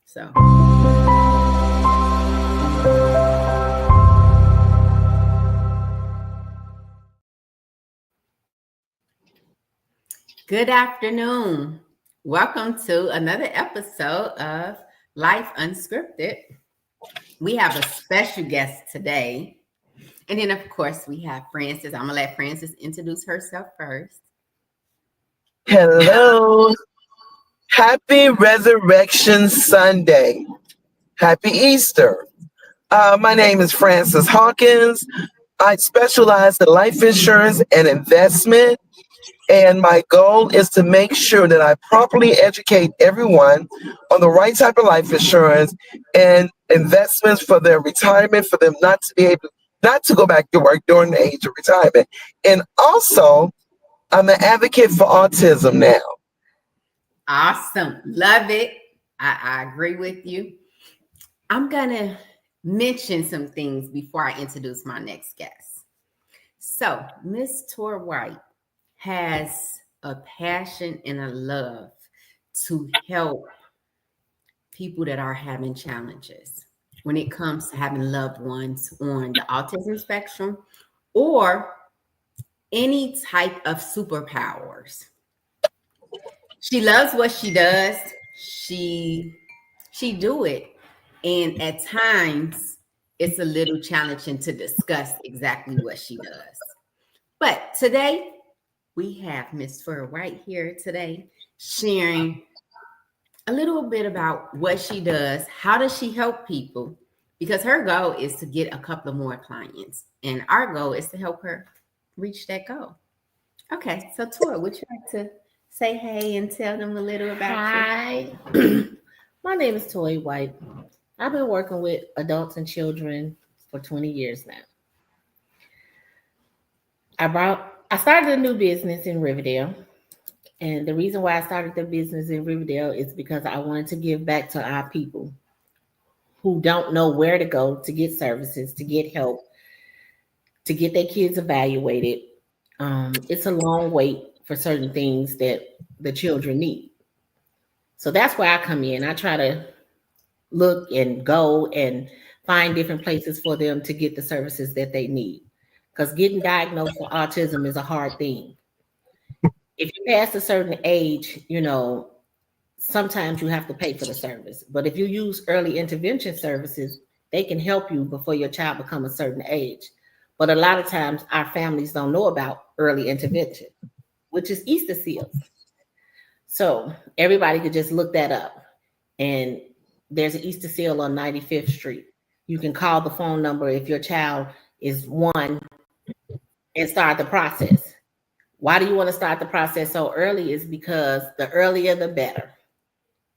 So. Good afternoon. Welcome to another episode of Life Unscripted. We have a special guest today. And then, of course, we have Frances. I'm going to let Frances introduce herself first. Hello. Happy Resurrection Sunday. Happy Easter. My name is Frances Hawkins. I specialize in life insurance and investment. And my goal is to make sure that I properly educate everyone on the right type of life insurance and investments for their retirement, for them not to go back to work during the age of retirement. And also, I'm an advocate for autism now. Awesome. Love it. I agree with you. I'm going to mention some things before I introduce my next guest. So, Miss Tor White has a passion and a love to help people that are having challenges when it comes to having loved ones on the autism spectrum or any type of superpowers. She loves what she does. She do it. And at times it's a little challenging to discuss exactly what she does. But today we have Miss Tor White here today sharing a little bit about what she does. How does she help people? Because her goal is to get a couple of more clients. And our goal is to help her reach that goal. Okay, so Tor, would you like to say hey and tell them a little about you? Hi, my name is Tor White. I've been working with adults and children for 20 years now. I started a new business in Riverdale. And the reason why I started the business in Riverdale is because I wanted to give back to our people who don't know where to go to get services, to get help, to get their kids evaluated. It's a long wait for certain things that the children need. So that's where I come in. I try to look and go and find different places for them to get the services that they need. Because getting diagnosed with autism is a hard thing. If you pass a certain age, sometimes you have to pay for the service. But if you use early intervention services, they can help you before your child becomes a certain age. But a lot of times our families don't know about early intervention, which is Easter seals. So everybody could just look that up. And there's an Easter seal on 95th Street. You can call the phone number if your child is 1 and start the process. Why do you want to start the process so early? Is because the earlier, the better.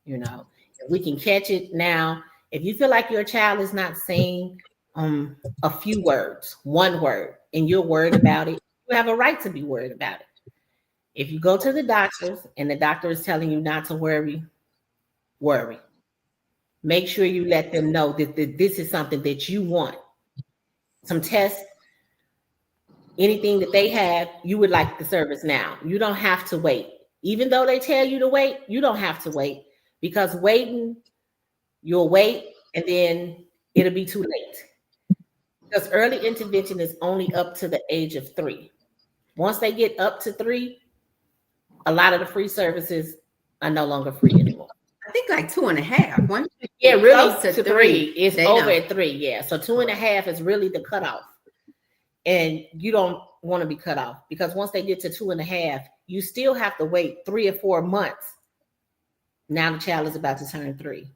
If we can catch it now. If you feel like your child is not saying a few words, one word, and you're worried about it, you have a right to be worried about it. If you go to the doctors and the doctor is telling you not to worry. Make sure you let them know that this is something that you want. Some tests, anything that they have, you would like the service now. You don't have to wait. Even though they tell you to wait, you don't have to wait, because waiting, you'll wait and then it'll be too late. Because early intervention is only up to the age of 3. Once they get up to 3, a lot of the free services are no longer free anymore. I think like 2.5. Yeah, really to 3. It's over at 3. Yeah. So 2.5 is really the cutoff. And you don't want to be cut off, because once they get to 2.5, you still have to wait 3 or 4 months. Now the child is about to turn 3.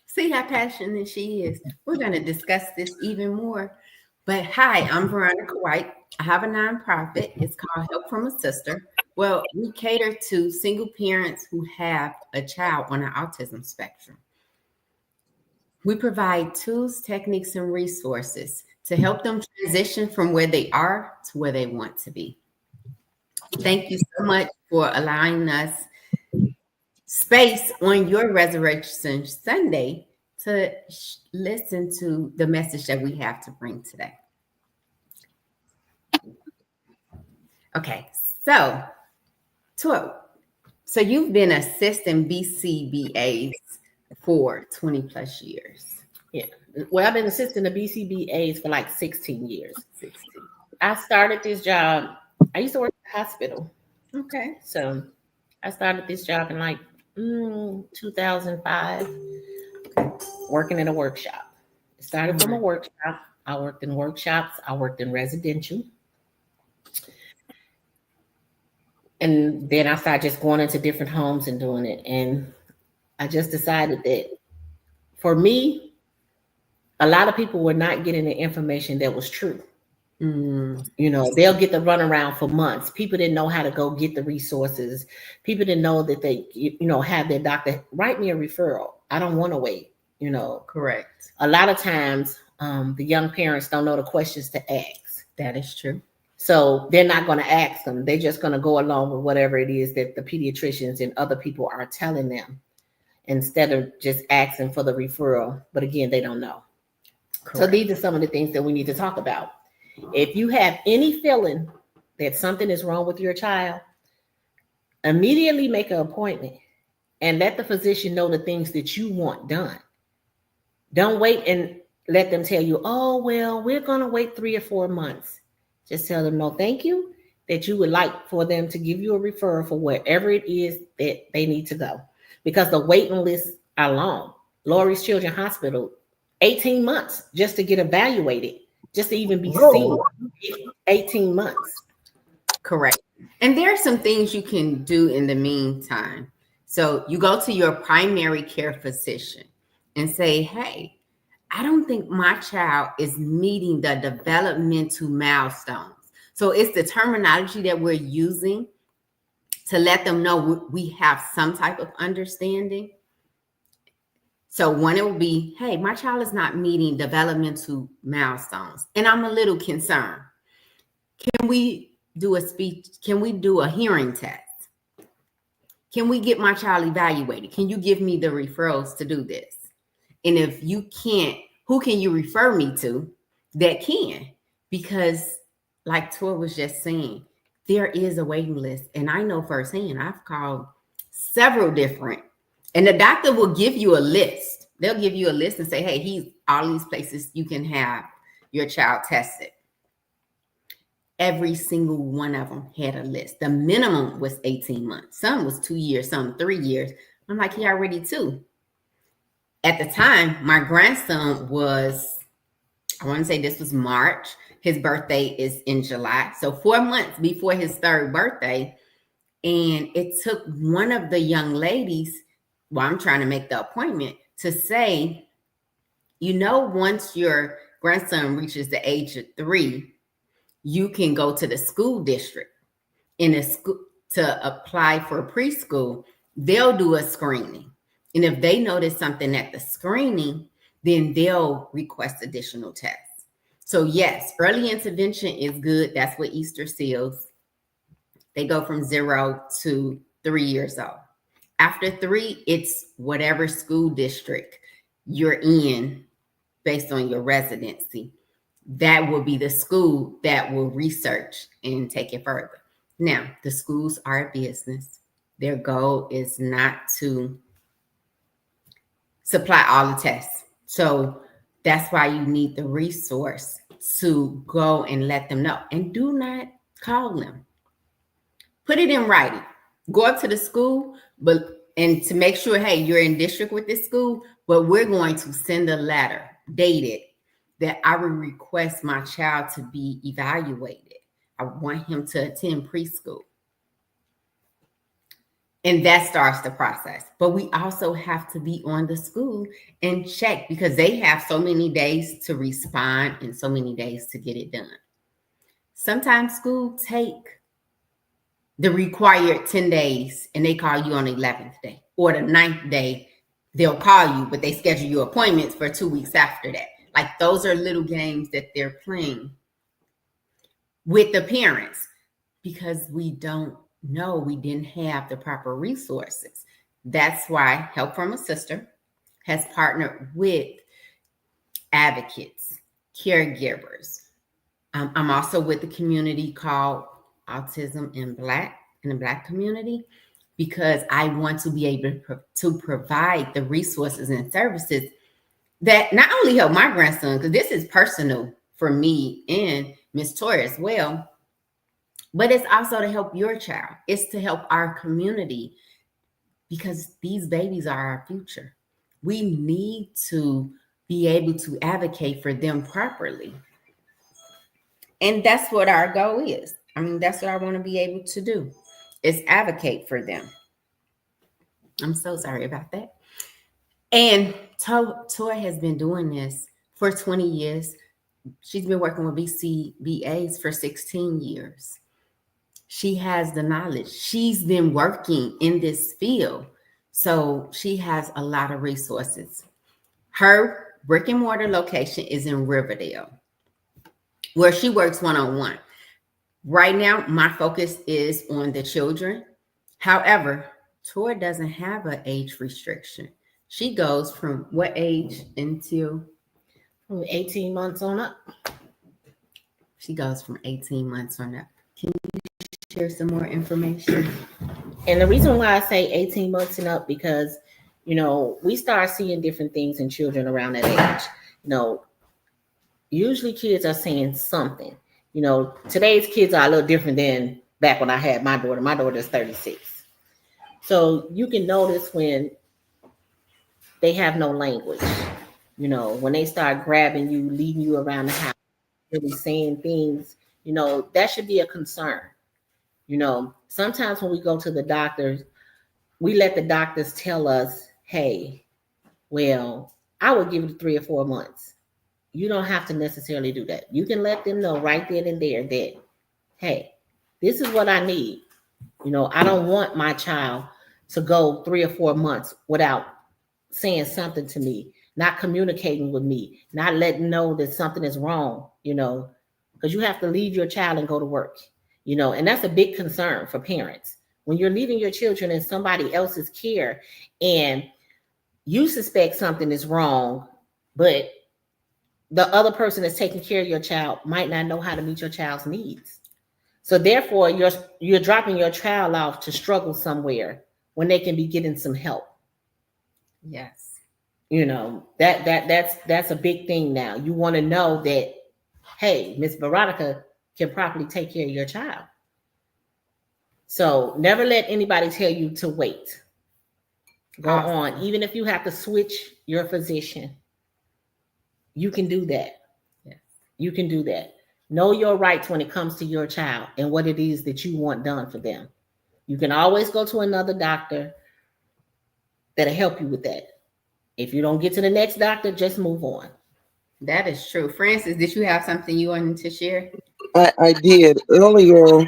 See how passionate she is. We're going to discuss this even more. But hi, I'm Veronica White. I have a nonprofit. It's called Help from a Sister. Well, we cater to single parents who have a child on the autism spectrum. We provide tools, techniques, and resources to help them transition from where they are to where they want to be. Thank you so much for allowing us space on your Resurrection Sunday to listen to the message that we have to bring today. Okay, so you've been assisting BCBAs for 20 plus years. Yeah. Well, I've been assisting the BCBAs for like 16 years. 16. I started this job. I used to work at the hospital. Okay. So I started this job in like 2005, working in a workshop. It started from a workshop. I worked in workshops. I worked in residential. And then I started just going into different homes and doing it. And I just decided that for me, a lot of people were not getting the information that was true. You know, they'll get the runaround for months. People didn't know how to go get the resources. People didn't know that they, have their doctor write me a referral. I don't want to wait. Correct. A lot of times, the young parents don't know the questions to ask. That is true. So they're not going to ask them. They're just going to go along with whatever it is that the pediatricians and other people are telling them instead of just asking for the referral. But again, they don't know. Correct. So these are some of the things that we need to talk about. If you have any feeling that something is wrong with your child, immediately make an appointment and let the physician know the things that you want done. Don't wait and let them tell you, oh, well, we're going to wait 3 or 4 months. Just tell them, no, thank you, that you would like for them to give you a referral for wherever it is that they need to go. Because the waiting lists are long. Lurie's Children's Hospital, 18 months just to get evaluated, just to even be seen. 18 months. Correct. And there are some things you can do in the meantime. So you go to your primary care physician and say, hey, I don't think my child is meeting the developmental milestones. So it's the terminology that we're using to let them know we have some type of understanding. So one, it will be, hey, my child is not meeting developmental milestones, and I'm a little concerned. Can we do a speech? Can we do a hearing test? Can we get my child evaluated? Can you give me the referrals to do this? And if you can't, who can you refer me to that can? Because like Tor was just saying, there is a waiting list. And I know firsthand, I've called several different, and the doctor will give you a list. They'll give you a list and say, hey, he's all these places you can have your child tested. Every single one of them had a list. The minimum was 18 months. Some was 2 years, some 3 years. I'm like, he already 2. At the time, my grandson was, I want to say this was March. His birthday is in July. So 4 months before his 3rd birthday. And it took one of the young ladies, while I'm trying to make the appointment, to say, once your grandson reaches the age of 3, you can go to the school district in a school to apply for preschool. They'll do a screening. And if they notice something at the screening, then they'll request additional tests. So yes, early intervention is good. That's what Easter seals. They go from 0 to 3 years old. After 3, it's whatever school district you're in based on your residency. That will be the school that will research and take it further. Now, the schools are a business. Their goal is not to supply all the tests. So that's why you need the resource to go and let them know. And do not call them. Put it in writing. Go up to the school, and to make sure, hey, you're in district with this school, but we're going to send a letter dated that I would request my child to be evaluated. I want him to attend preschool. And that starts the process. But we also have to be on the school and check, because they have so many days to respond and so many days to get it done. Sometimes school take the required 10 days and they call you on the 11th day, or the 9th day, they'll call you, but they schedule you appointments for 2 weeks after that. Like, those are little games that they're playing with the parents because we don't know, we didn't have the proper resources. That's why Help from a Sister has partnered with advocates, caregivers. I'm also with the community called Autism in the Black community, because I want to be able to provide the resources and services that not only help my grandson, because this is personal for me and Miss Tori as well, but it's also to help your child. It's to help our community, because these babies are our future. We need to be able to advocate for them properly. And that's what our goal is. I mean, that's what I want to be able to do, is advocate for them. I'm so sorry about that. And Tori has been doing this for 20 years. She's been working with BCBAs for 16 years. She has the knowledge. She's been working in this field. So she has a lot of resources. Her brick and mortar location is in Riverdale, where she works one-on-one. Right now, my focus is on the children. However, Tori doesn't have an age restriction. She goes from what age until? From 18 months on up. She goes from 18 months on up. Can you share some more information? And the reason why I say 18 months and up, because, we start seeing different things in children around that age. Usually kids are saying something. Today's kids are a little different than back when I had my daughter. My daughter is 36. So you can notice when they have no language, when they start grabbing you, leading you around the house, really saying things, that should be a concern. Sometimes when we go to the doctors, we let the doctors tell us, hey, well, I would give it 3 or 4 months. You don't have to necessarily do that. You can let them know right then and there that, hey, this is what I need. I don't want my child to go 3 or 4 months without saying something to me, not communicating with me, not letting know that something is wrong, because you have to leave your child and go to work, and that's a big concern for parents. When you're leaving your children in somebody else's care and you suspect something is wrong, but the other person that's taking care of your child might not know how to meet your child's needs. So therefore, you're dropping your child off to struggle somewhere when they can be getting some help. Yes. That's a big thing now. You want to know that, hey, Miss Veronica can properly take care of your child. So never let anybody tell you to wait. Go on. Even if you have to switch your physician, you can do that. Yes. You can do that. Know your rights when it comes to your child and what it is that you want done for them. You can always go to another doctor that'll help you with that. If you don't get to the next doctor, just move on. That is true. Francis, did you have something you wanted to share? I did earlier,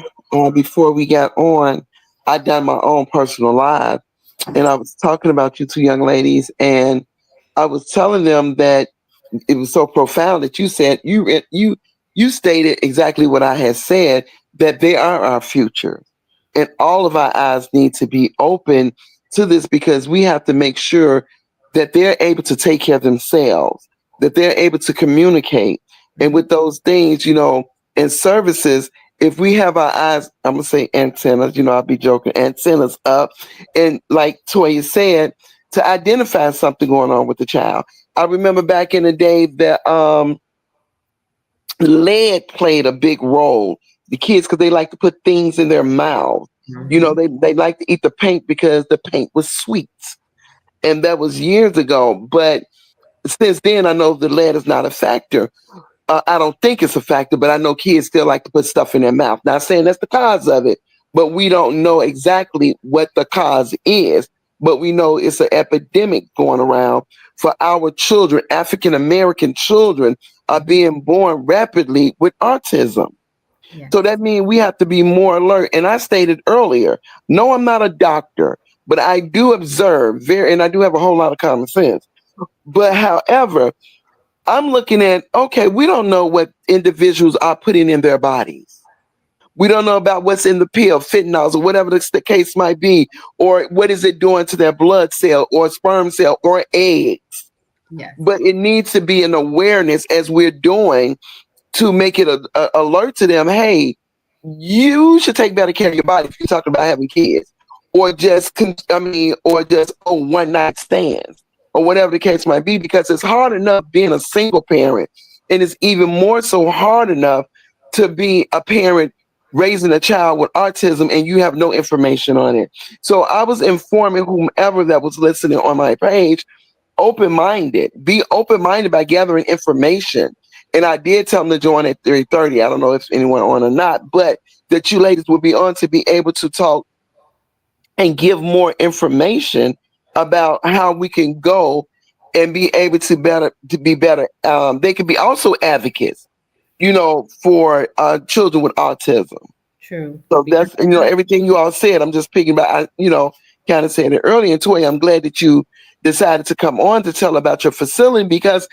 before we got on. I done my own personal live, and I was talking about you two young ladies, and I was telling them that it was so profound that you said you stated exactly what I had said, that they are our future, and all of our eyes need to be open to this, because we have to make sure that they're able to take care of themselves, that they're able to communicate, and with those things, and services. If we have our eyes, I'm gonna say antennas, I'll be joking, antennas up, and like Toya said, to identify something going on with the child. I remember back in the day that lead played a big role. The kids, because they like to put things in their mouth. They like to eat the paint because the paint was sweet, and that was years ago. But since then, I know the lead is not a factor. I don't think it's a factor, but I know kids still like to put stuff in their mouth. Not saying that's the cause of it, but we don't know exactly what the cause is. But we know it's an epidemic going around for our children. African American children are being born rapidly with autism. Yes. So that means we have to be more alert. And I stated earlier, no, I'm not a doctor, but I do observe and I do have a whole lot of common sense. But however, I'm looking at, okay, we don't know what individuals are putting in their bodies. We don't know about what's in the pill, fentanyl, or whatever the case might be, or what is it doing to their blood cell or sperm cell or eggs. Yes. But it needs to be an awareness as we're doing to make it alert to them. Hey, you should take better care of your body if you're talking about having kids. or just one night stands or whatever the case might be, because it's hard enough being a single parent, and it's even more so hard enough to be a parent raising a child with autism and you have no information on it. So I was informing whomever that was listening on my page, be open-minded by gathering information. And I did tell them to join at 3:30. I don't know if anyone on or not, but that you ladies will be on to be able to talk and give more information about how we can go and be able to be better. They can be also advocates, for children with autism. True. So that's, everything you all said. I'm just picking about, kind of saying it earlier. And Toy, I'm glad that you decided to come on to tell about your facility, because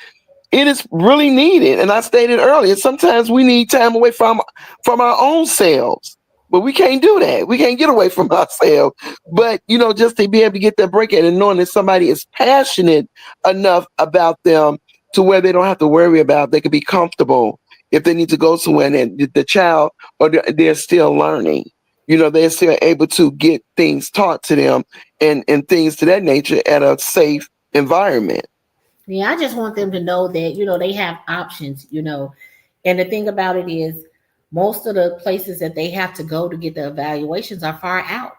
it is really needed. And I stated earlier, sometimes we need time away from our own selves, but we can't do that. We can't get away from ourselves. But, just to be able to get that break in and knowing that somebody is passionate enough about them to where they don't have to worry about, they can be comfortable if they need to go somewhere and the child, or they're still learning. They're still able to get things taught to them and things to that nature at a safe environment. Yeah, I just want them to know that, they have options. And the thing about it is, most of the places that they have to go to get the evaluations are far out.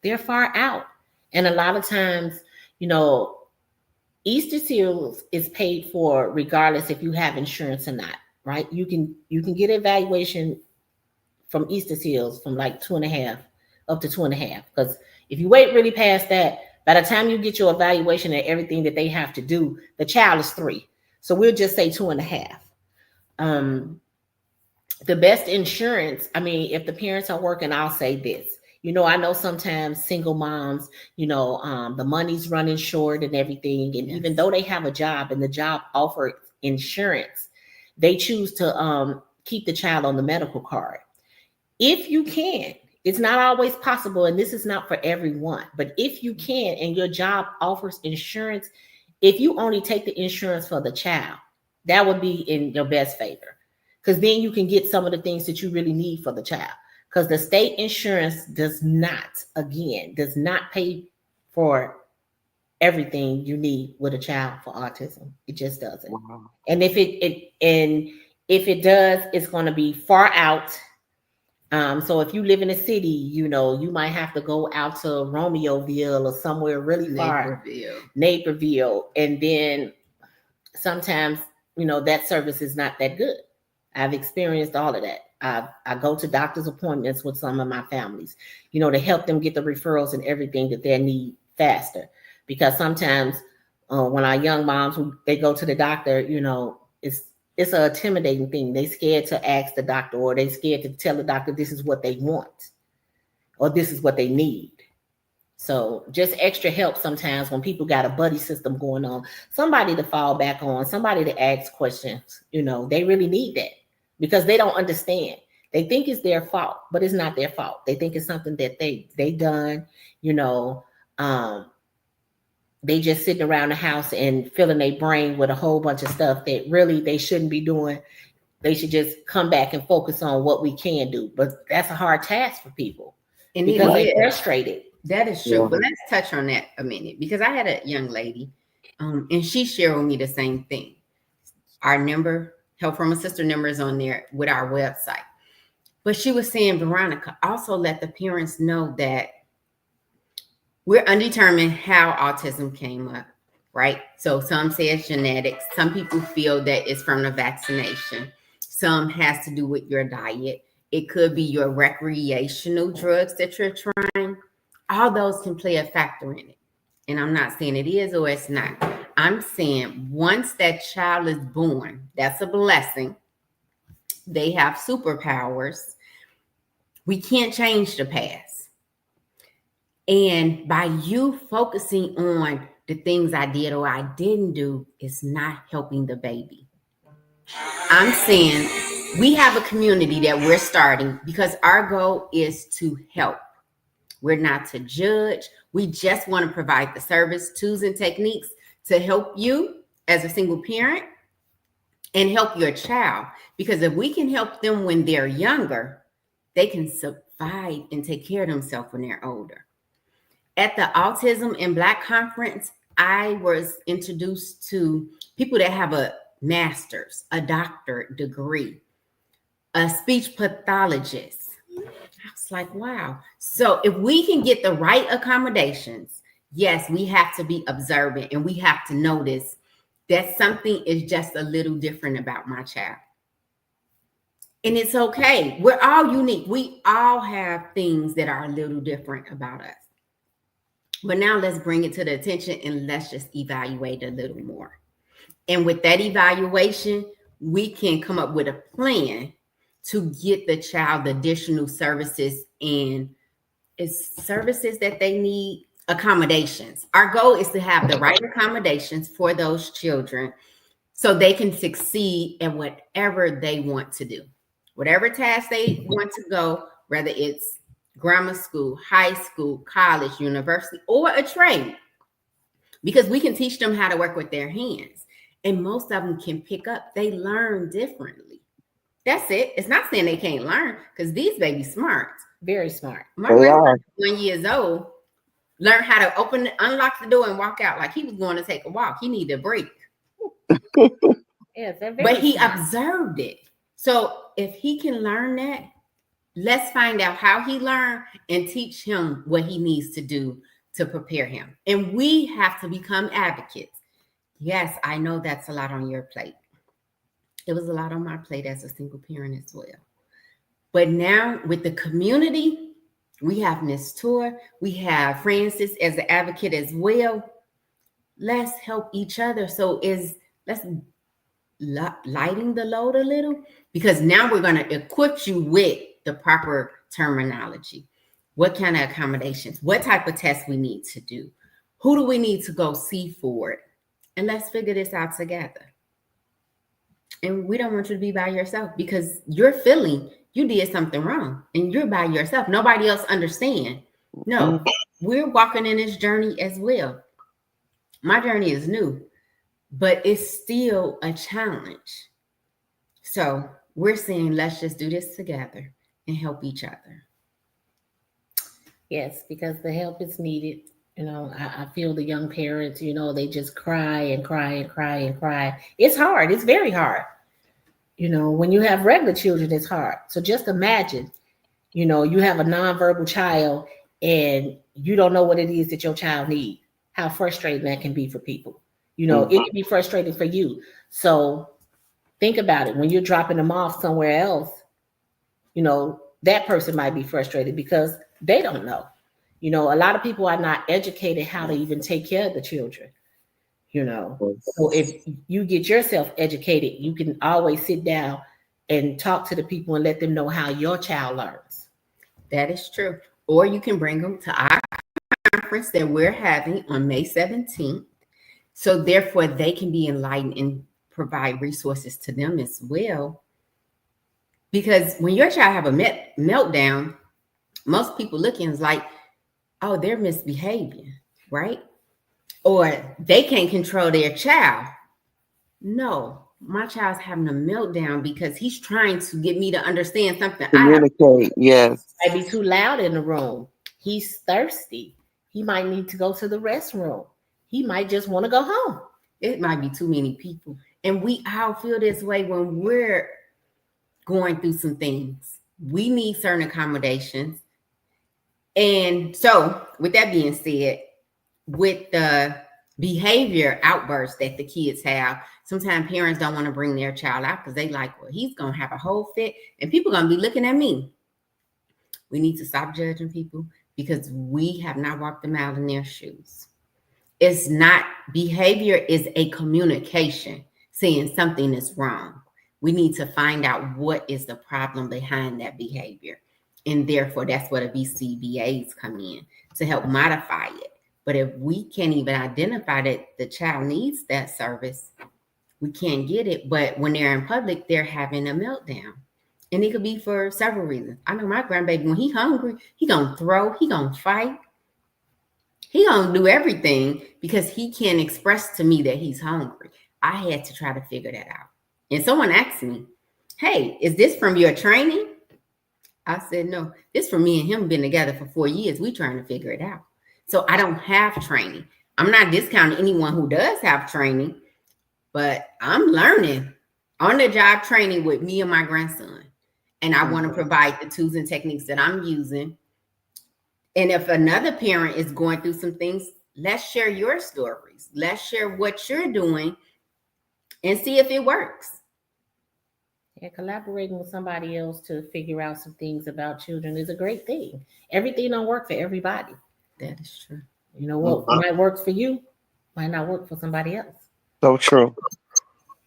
They're far out. And a lot of times, Easter Seals is paid for regardless if you have insurance or not, right? You can get evaluation from Easter Seals from like 2.5 up to 2.5. Because if you wait really past that, by the time you get your evaluation and everything that they have to do, the child is 3. So we'll just say 2.5. The best insurance, if the parents are working, I'll say this. I know sometimes single moms, the money's running short and everything. And even though they have a job and the job offers insurance, they choose to keep the child on the medical card. If you can, it's not always possible, and this is not for everyone, but if you can and your job offers insurance, if you only take the insurance for the child, that would be in your best favor, because then you can get some of the things that you really need for the child, because the state insurance does not pay for everything you need with a child for autism. It just doesn't. Wow. And if it does, it's going to be far out. So if you live in a city, you might have to go out to Romeoville or somewhere really far, Naperville. And then sometimes, that service is not that good. I've experienced all of that. I go to doctor's appointments with some of my families, to help them get the referrals and everything that they need faster. Because sometimes when our young moms, they go to the doctor, it's an intimidating thing. They scared to ask the doctor, or they scared to tell the doctor this is what they want or this is what they need. So just extra help sometimes when people got a buddy system going on, somebody to fall back on, somebody to ask questions, they really need that, because they don't understand. They think it's their fault, but it's not their fault. They think it's something that they done, they just sitting around the house and filling their brain with a whole bunch of stuff that really they shouldn't be doing. They should just come back and focus on what we can do. But that's a hard task for people, and because they're frustrated. That is true. Yeah. But let's touch on that a minute, because I had a young lady and she shared with me the same thing. Our number, Help from a Sister number, is on there with our website. But she was saying, Veronica, also let the parents know that we're undetermined how autism came up, right? So some say it's genetics. Some people feel that it's from the vaccination. Some has to do with your diet. It could be your recreational drugs that you're trying. All those can play a factor in it. And I'm not saying it is or it's not. I'm saying once that child is born, that's a blessing. They have superpowers. We can't change the past. And by you focusing on the things I did or I didn't do, it's not helping the baby. I'm saying we have a community that we're starting because our goal is to help. We're not to judge. We just want to provide the service, tools, and techniques to help you as a single parent and help your child. Because if we can help them when they're younger, they can survive and take care of themselves when they're older. At the Autism in Black conference, I was introduced to people that have a master's, a doctorate degree, a speech pathologist. I was like, wow. So if we can get the right accommodations, yes, we have to be observant and we have to notice that something is just a little different about my child. And it's okay. We're all unique. We all have things that are a little different about us. But now let's bring it to the attention and let's just evaluate a little more. And with that evaluation, we can come up with a plan to get the child the additional services and services that they need, accommodations. Our goal is to have the right accommodations for those children so they can succeed at whatever they want to do. Whatever task they want to go, whether it's grammar school, high school, college, university, or a trade, because we can teach them how to work with their hands. And most of them can pick up. They learn differently. That's it. It's not saying they can't learn because these babies smart. Very smart. My grandson, 1 year old, learned how to unlock the door and walk out like he was going to take a walk. He needed a break. Yes, but he observed it. So if he can learn that, let's find out how he learned and teach him what he needs to do to prepare him. And we have to become advocates. Yes, I know that's a lot on your plate. It was a lot on my plate as a single parent as well. But now with the community, we have Miss Tour, we have Francis as an advocate as well. Let's help each other. So let's lighting the load a little, because now we're going to equip you with the proper terminology. What kind of accommodations? What type of tests we need to do? Who do we need to go see for it? And let's figure this out together. And we don't want you to be by yourself because you're feeling you did something wrong and you're by yourself. Nobody else understands. No, we're walking in this journey as well. My journey is new, but it's still a challenge. So we're saying, let's just do this together and help each other. Yes, because the help is needed. You know, I feel the young parents, you know, they just cry and cry and cry and cry. It's hard. It's very hard. You know, when you have regular children, it's hard. So just imagine, you know, you have a nonverbal child and you don't know what it is that your child needs. How frustrating that can be for people. You know, it can be frustrating for you. So think about it. When you're dropping them off somewhere else, you know, that person might be frustrated because they don't know. You know, a lot of people are not educated how to even take care of the children, you know. So if you get yourself educated, you can always sit down and talk to the people and let them know how your child learns. That is true. Or you can bring them to our conference that we're having on May 17th. So therefore they can be enlightened and provide resources to them as well. Because when your child have a meltdown, most people looking is like, oh, they're misbehaving, right? Or they can't control their child. No, my child's having a meltdown because he's trying to get me to understand something. Communicate, yes. Might be too loud in the room. He's thirsty. He might need to go to the restroom. He might just want to go home. It might be too many people. And we all feel this way when we're going through some things. We need certain accommodations. And so with that being said, with the behavior outbursts that the kids have, sometimes parents don't want to bring their child out because they like, well, he's going to have a whole fit and people are going to be looking at me. We need to stop judging people because we have not walked them out in their shoes. It's not, behavior is a communication saying something is wrong. We need to find out what is the problem behind that behavior. And therefore, that's where the BCBAs come in to help modify it. But if we can't even identify that the child needs that service, we can't get it. But when they're in public, they're having a meltdown. And it could be for several reasons. I know my grandbaby, when he's hungry, he gonna throw, he gonna fight. He gonna do everything because he can't express to me that he's hungry. I had to try to figure that out. And someone asked me, hey, is this from your training? I said, no, this for me and him been together for 4 years. We trying to figure it out. So I don't have training. I'm not discounting anyone who does have training, but I'm learning on the job training with me and my grandson. And I want to provide the tools and techniques that I'm using. And if another parent is going through some things, let's share your stories. Let's share what you're doing and see if it works. Yeah, collaborating with somebody else to figure out some things about children is a great thing. Everything don't work for everybody. That is true. You know what might work for you might not work for somebody else. So true.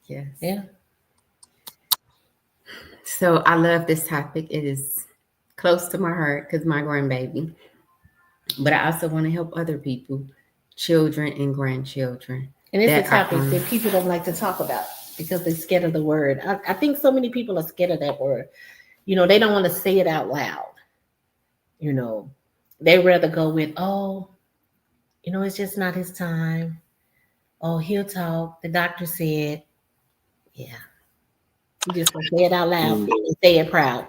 Yes. Yeah. So I love this topic. It is close to my heart because my grandbaby. But I also want to help other people, children and grandchildren. And it's a topic that people don't like to talk about because they're scared of the word. I think so many people are scared of that word. You know, they don't want to say it out loud. You know, they rather go with, oh, you know, it's just not his time. Oh, he'll talk. The doctor said, yeah. You just gonna say it out loud and say it proud.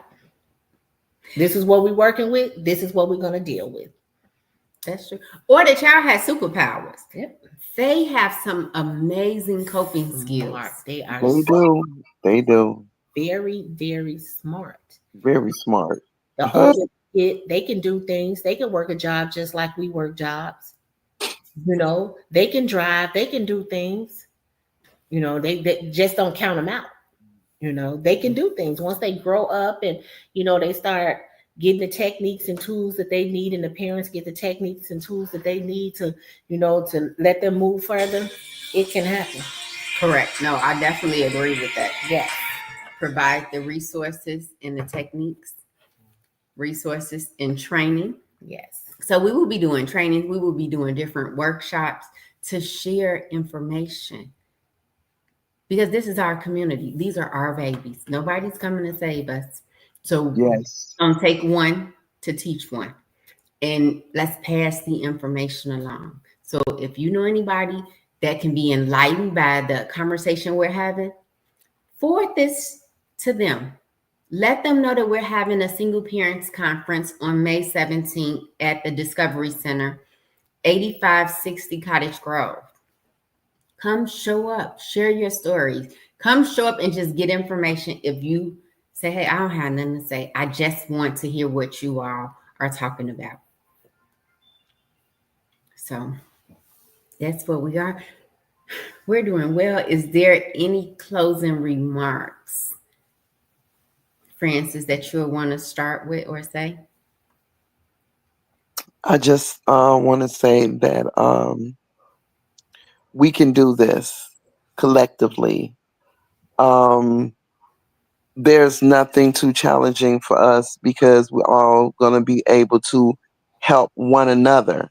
This is what we're working with. This is what we're gonna deal with. That's true. Or the child has superpowers. Yep. They have some amazing coping skills. They are. They do. Very, very smart. Very smart. The older kid, they can do things. They can work a job just like we work jobs. You know, they can drive. They can do things. You know, they just don't count them out. You know, they can do things once they grow up and, you know, they start getting the techniques and tools that they need, and the parents get the techniques and tools that they need to, you know, to let them move further. It can happen. Correct. No, I definitely agree with that. Yes. Provide the resources and the techniques, resources and training. Yes. So we will be doing training. We will be doing different workshops to share information. Because this is our community. These are our babies. Nobody's coming to save us. So yes, take one to teach one. And let's pass the information along. So if you know anybody that can be enlightened by the conversation we're having, forward this to them. Let them know that we're having a single parents conference on May 17th at the Discovery Center, 8560 Cottage Grove. Come show up, share your stories. Come show up and just get information. If you say, hey, I don't have nothing to say, I just want to hear what you all are talking about. So that's what we are. We're doing well. Is there any closing remarks, Francis, that you'll want to start with or say? I just want to say that we can do this collectively. There's nothing too challenging for us because we're all going to be able to help one another,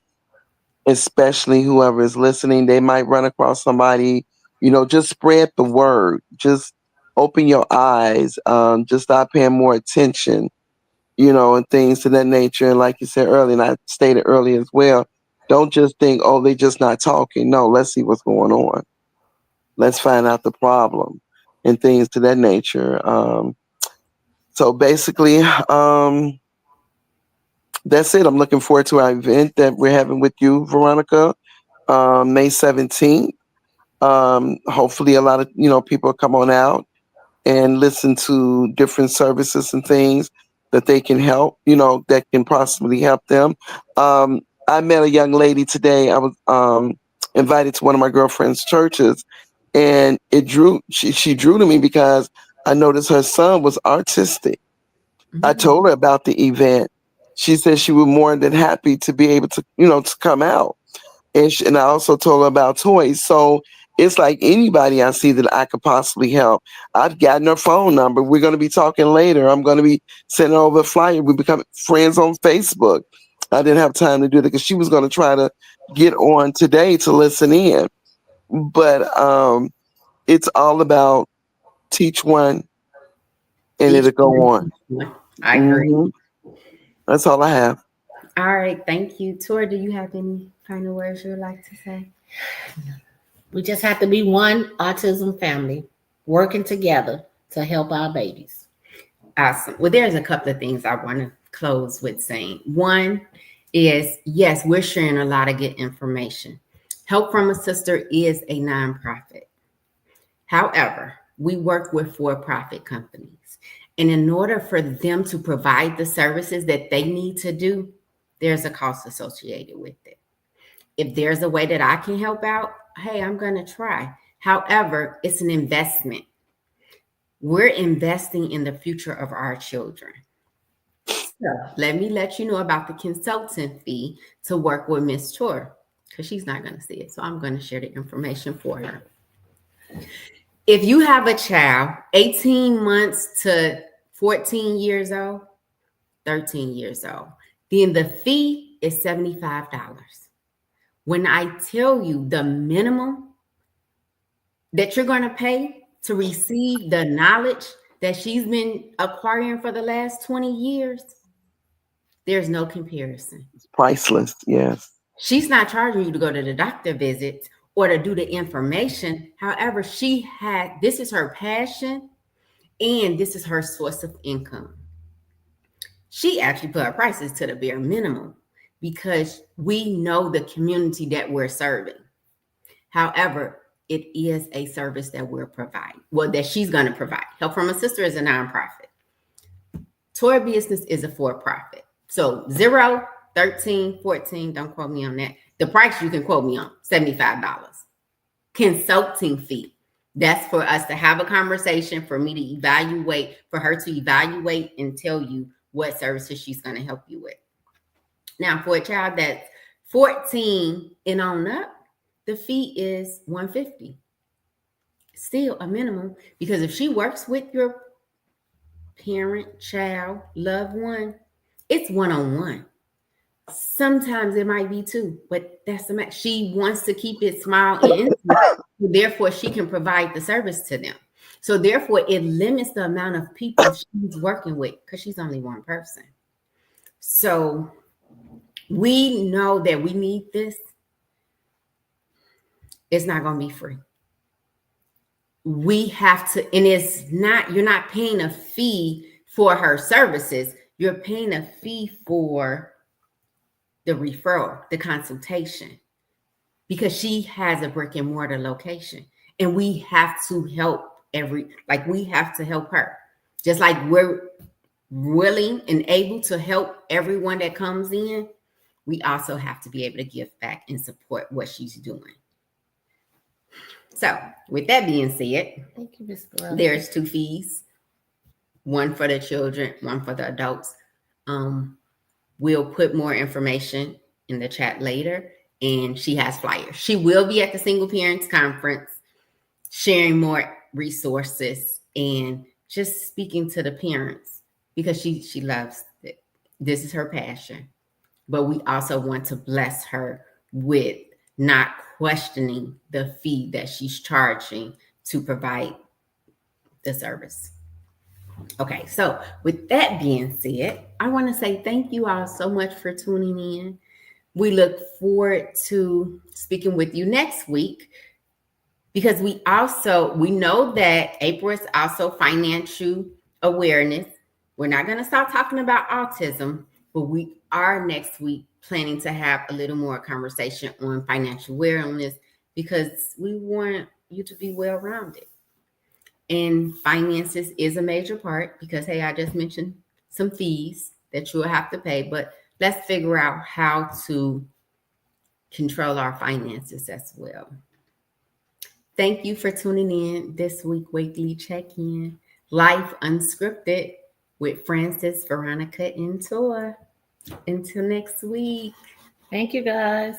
especially whoever is listening. They might run across somebody, you know, just spread the word. Just open your eyes. Just start paying more attention, you know, and things to that nature. And like you said earlier, and I stated earlier as well, don't just think, oh, they just not talking. No, let's see what's going on. Let's find out the problem and things to that nature. So basically, that's it. I'm looking forward to our event that we're having with you, Veronica, May 17th. Hopefully a lot of, you know, people come on out and listen to different services and things that they can help, you know, that can possibly help them. I met a young lady today. I was invited to one of my girlfriend's churches, and she drew to me because I noticed her son was artistic. Mm-hmm. I told her about the event. She said she was more than happy to be able to, you know, to come out. And I also told her about toys. So it's like anybody I see that I could possibly help. I've gotten her phone number. We're going to be talking later. I'm going to be sending over a flyer. We become friends on Facebook. I didn't have time to do that because she was going to try to get on today to listen in. But it's all about teach one and it'll go on. I agree. Mm-hmm. That's all I have. All right. Thank you. Tori, do you have any final words you would like to say? We just have to be one autism family working together to help our babies. Awesome. Well, there's a couple of things I want to close with saying. One, is, yes, we're sharing a lot of good information. Help from a Sister is a nonprofit. However, we work with for-profit companies. And in order for them to provide the services that they need to do, there's a cost associated with it. If there's a way that I can help out, hey, I'm going to try. However, it's an investment. We're investing in the future of our children. So let me let you know about the consultant fee to work with Miss Chor, because she's not going to see it. So I'm going to share the information for her. If you have a child 18 months to 14 years old, 13 years old, then the fee is $75. When I tell you the minimum that you're going to pay to receive the knowledge that she's been acquiring for the last 20 years, there's no comparison. It's priceless. Yes. She's not charging you to go to the doctor visits or to do the information. However, this is her passion and this is her source of income. She actually put her prices to the bare minimum because we know the community that we're serving. However, it is a service that we're providing, that she's going to provide. Help from a Sister is a nonprofit. Toy Business is a for-profit. So 0, 13, 14, don't quote me on that. The price you can quote me on, $75. Consulting fee. That's for us to have a conversation, for me to evaluate, for her to evaluate and tell you what services she's going to help you with. Now, for a child that's 14 and on up, the fee is $150. Still a minimum, because if she works with your parent, child, loved one, it's one-on-one. Sometimes it might be two, but that's the max. She wants to keep it small and intimate, therefore she can provide the service to them. So therefore it limits the amount of people she's working with because she's only one person. So we know that we need this. It's not going to be free. We have to, and you're not paying a fee for her services. You're paying a fee for the referral, the consultation, because she has a brick and mortar location and we have to help we have to help her. Just like we're willing and able to help everyone that comes in, we also have to be able to give back and support what she's doing. So with that being said, thank you, Ms. Barrow. There's 2 fees, one for the children, one for the adults. We'll put more information in the chat later, and she has flyers. She will be at the Single Parents Conference sharing more resources and just speaking to the parents because she loves it. This is her passion. But we also want to bless her with not questioning the fee that she's charging to provide the service. Okay, so with that being said, I want to say thank you all so much for tuning in. We look forward to speaking with you next week because we know that April is also financial awareness. We're not going to stop talking about autism, but we are next week planning to have a little more conversation on financial awareness because we want you to be well-rounded. And finances is a major part because, hey, I just mentioned some fees that you'll have to pay, but let's figure out how to control our finances as well. Thank you for tuning in this week, Weekly Check-In, Life Unscripted with Frances, Veronica, and Tor. Until next week. Thank you, guys.